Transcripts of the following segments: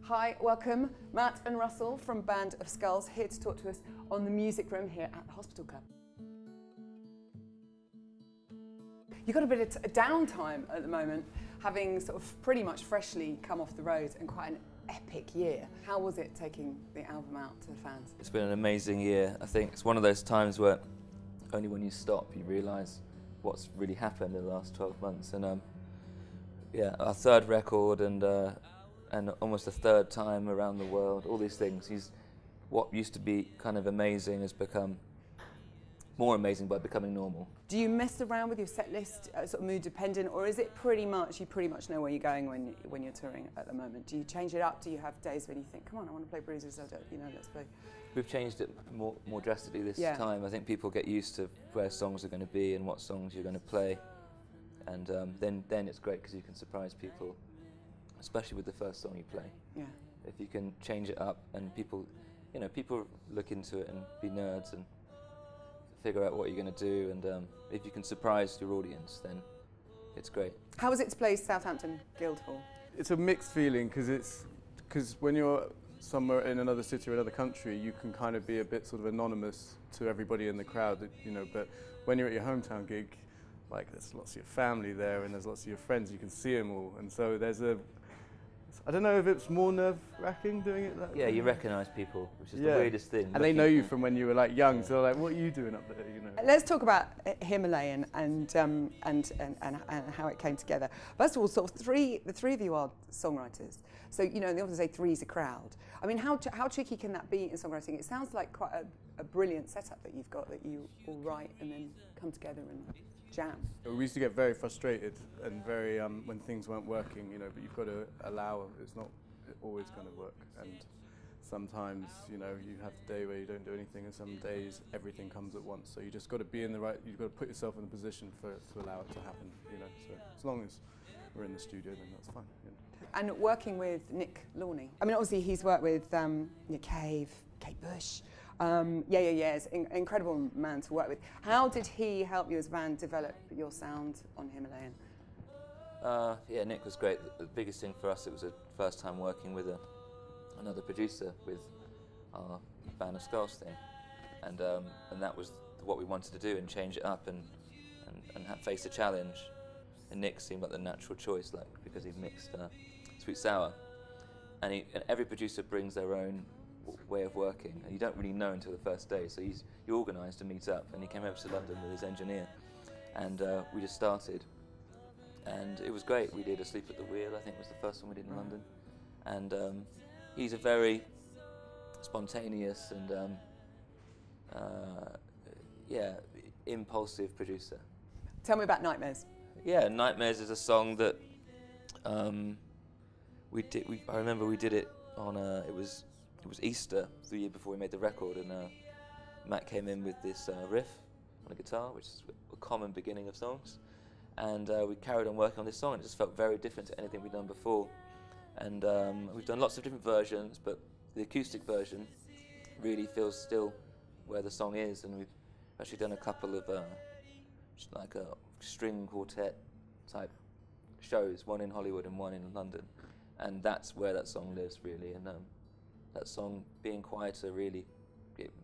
Hi, welcome, Matt and Russell from Band of Skulls, here to talk to us on the music room here at the Hospital Club. You've got a bit of downtime at the moment, having sort of pretty much freshly come off the road and quite an epic year. How was it taking the album out to the fans? It's been an amazing year. I think it's one of those times where only when you stop you realise what's really happened in the last 12 months. And yeah, our third record and almost a third time around the world, all these things. What used to be kind of amazing has become more amazing by becoming normal. Do you mess around with your set list, sort of mood dependent, or is it pretty much, you pretty much know where you're going when you're touring at the moment? Do you change it up? Do you have days when you think, come on, I want to play Bruises, you know, let's play? We've changed it more drastically this time. I think people get used to where songs are going to be and what songs you're going to play, and then it's great because you can surprise people, especially with the first song you play. Yeah. If you can change it up and people look into it and be nerds and figure out what you're going to do, and if you can surprise your audience, then it's great. How was it to play Southampton Guildhall? It's a mixed feeling because when you're somewhere in another city or another country, you can kind of be a bit sort of anonymous to everybody in the crowd, you know. But when you're at your hometown gig, like there's lots of your family there and there's lots of your friends, you can see them all, and so there's I don't know if it's more nerve-wracking doing it that way. Yeah, you recognise people, which is the weirdest thing. And they know you from when you were like young, so like, what are you doing up there, you know? Let's talk about Himalayan and how it came together. First of all, sort of the three of you are songwriters, so you know they often say three's a crowd. I mean, how tricky can that be in songwriting? It sounds like quite a brilliant setup that you've got, that you all write and then come together and jam. We used to get very frustrated and very when things weren't working, you know, but you've got to allow it's not always going to work, and sometimes, you know, you have the day where you don't do anything, and some days everything comes at once, so you just got to be in the right, you've got to put yourself in a position to allow it to happen, you know, so as long as we're in the studio, then that's fine. You know. And working with Nick Launey, I mean, obviously he's worked with Nick Cave, Kate Bush, it's an incredible man to work with. How did he help you as a band develop your sound on Himalayan? Yeah, Nick was great. The biggest thing for us, it was the first time working with another producer with our Band of Skulls thing, and that was what we wanted to do, and change it up and face a challenge. And Nick seemed like the natural choice, like because he'd mixed Sweet Sour, and every producer brings their own way of working, and you don't really know until the first day. So he organised to meet up, and he came over to London with his engineer, and we just started, and it was great. We did Asleep at the Wheel, I think was the first one we did in London, and he's a very spontaneous and impulsive producer. Tell me about Nightmares. Yeah, Nightmares is a song that I remember we did it on it was Easter the year before we made the record, and Matt came in with this riff on a guitar, which is a common beginning of songs, and we carried on working on this song, and it just felt very different to anything we'd done before. And we've done lots of different versions, but the acoustic version really feels still where the song is, and we've actually done a couple of like a string quartet type shows, one in Hollywood and one in London, and that's where that song lives really. And that song being quieter, really,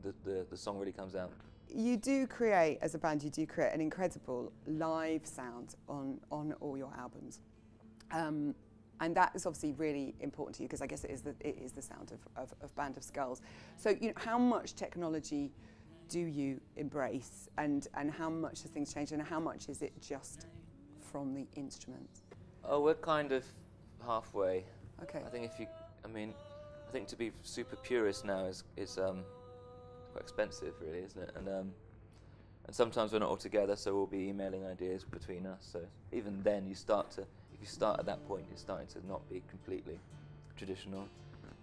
the song really comes out. You do create, as a band, you do create an incredible live sound on all your albums, and that is obviously really important to you, because I guess it is the sound of Band of Skulls. So, you know, how much technology do you embrace, and how much has things changed, and how much is it just from the instruments? Oh, we're kind of halfway. Okay. I think to be super purist now is quite expensive, really, isn't it? And sometimes we're not all together, so we'll be emailing ideas between us. So even then, if you start at that point, you're starting to not be completely traditional.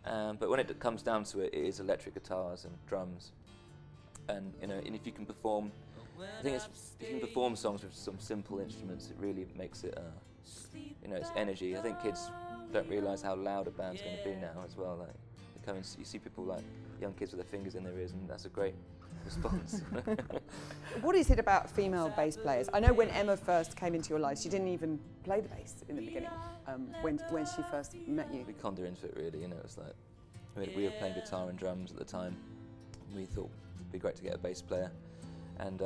But when it comes down to it, it is electric guitars and drums. And you know, and if you can perform, I think if you can perform songs with some simple instruments, it really makes it, you know, it's energy. I think kids don't realise how loud a band's going to be now as well. Like, come and you see people like young kids with their fingers in their ears, and that's a great response. What is it about female bass players? I know when Emma first came into your life, she didn't even play the bass in the beginning, when she first met you. We conned her into it really, you know, it's like, we were playing guitar and drums at the time. We thought it'd be great to get a bass player. And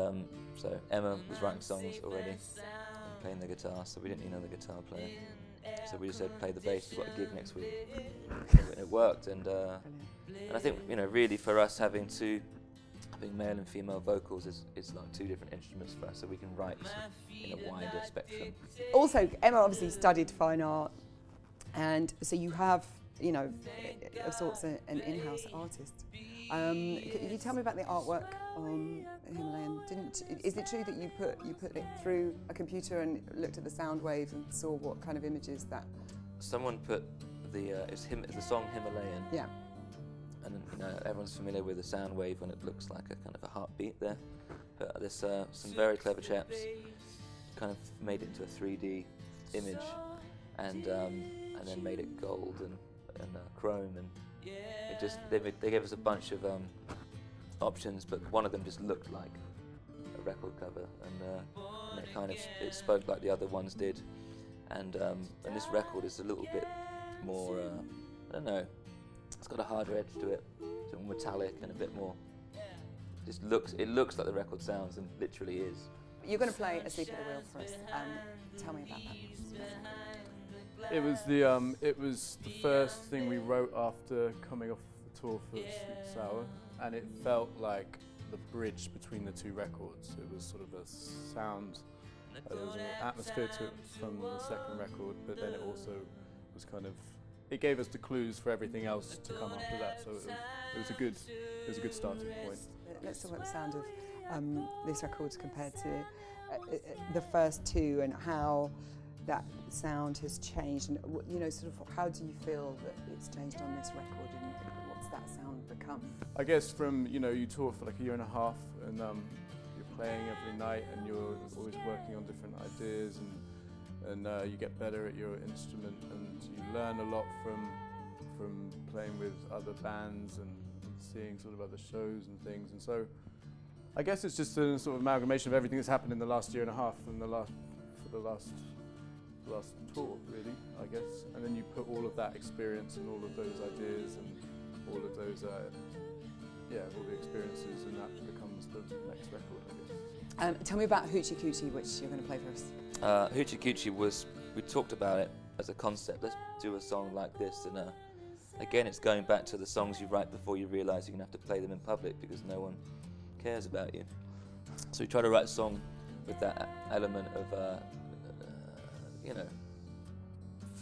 so Emma was writing songs already and playing the guitar, so we didn't need another guitar player. So we just said, play the bass, we've got a gig next week. And it worked, and I think, you know, really for us having male and female vocals is like two different instruments for us, so we can write in a wider spectrum. Also, Emma obviously studied fine art, and so you have, you know, of sorts an in-house artist. Can you tell me about the artwork on Himalayan? Is it true that you put it through a computer and looked at the sound waves and saw what kind of images that? Someone put it's the song Himalayan. Yeah. And you know, everyone's familiar with the sound wave when it looks like a kind of a heartbeat there. But there's some very clever chaps kind of made it into a 3D image, and then made it gold and chrome, and they gave us a bunch of options, but one of them just looked like a record cover, and it spoke like the other ones did, and this record is a little bit more I don't know. It's got a harder edge to it, so more metallic and a bit more. It looks like the record sounds, and literally is. You're going to play "Asleep at the Wheel" for us. Tell me about that. It was the first thing we wrote after coming off the tour for Sweet Sour, and it felt like the bridge between the two records. It was sort of a sound. There was an atmosphere to it from the second record, but then it also was kind of. It gave us the clues for everything else to come after that, so it was a good starting point. Let's talk about the sound of this record compared to the first two, and how that sound has changed, and you know, sort of how do you feel that it's changed on this record, and what's that sound become? I guess from, you know, you tour for like a year and a half, and you're playing every night, and you're always working on different ideas, and you get better at your instrument, and you learn a lot from playing with other bands and seeing sort of other shows and things. And so I guess it's just a sort of amalgamation of everything that's happened in the last year and a half and the last tour, really, I guess. And then you put all of that experience and all of those ideas and all of those all the experiences, and that becomes the next record, I guess. Tell me about Hoochie Coochie, which you're going to play for us. Hoochie Coochie we talked about it as a concept. Let's do a song like this, and again, it's going back to the songs you write before you realise you're going to have to play them in public because no one cares about you. So we try to write a song with that element of, you know,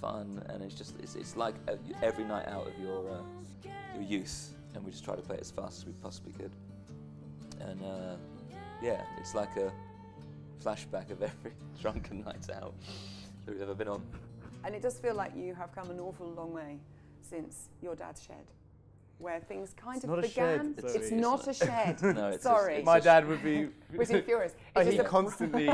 fun, and it's like every night out of your youth, and we just try to play it as fast as we possibly could. And yeah, it's like a flashback of every drunken night out that we've ever been on. And it does feel like you have come an awful long way since your dad's shed, where things kind of began. It's not a shed. No, it's sorry. My dad would be. Was he furious? He constantly.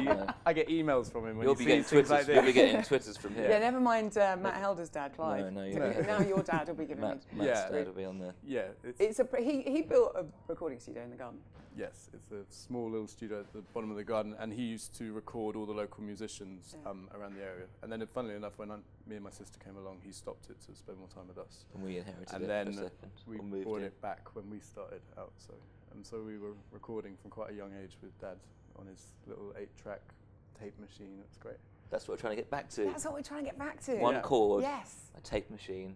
I get emails from him when you'll he be getting sees things like this. You'll be getting Twitters from here. Yeah, never mind Matt Helder's dad, Clive. No, now your dad will be giving Matt's dad will be on there. Yeah, he built a recording studio in the garden. Yes, it's a small little studio at the bottom of the garden, and he used to record all the local musicians around the area. And then, funnily enough, when me and my sister came along, he stopped it to spend more time with us. And we inherited and it then for a second. We brought it back when we started out. So we were recording from quite a young age with Dad on his little 8-track tape machine. It's great. That's what we're trying to get back to. That's what we're trying to get back to. One chord, yes, a tape machine,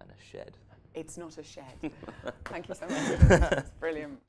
and a shed. It's not a shed. Thank you so much. That's brilliant.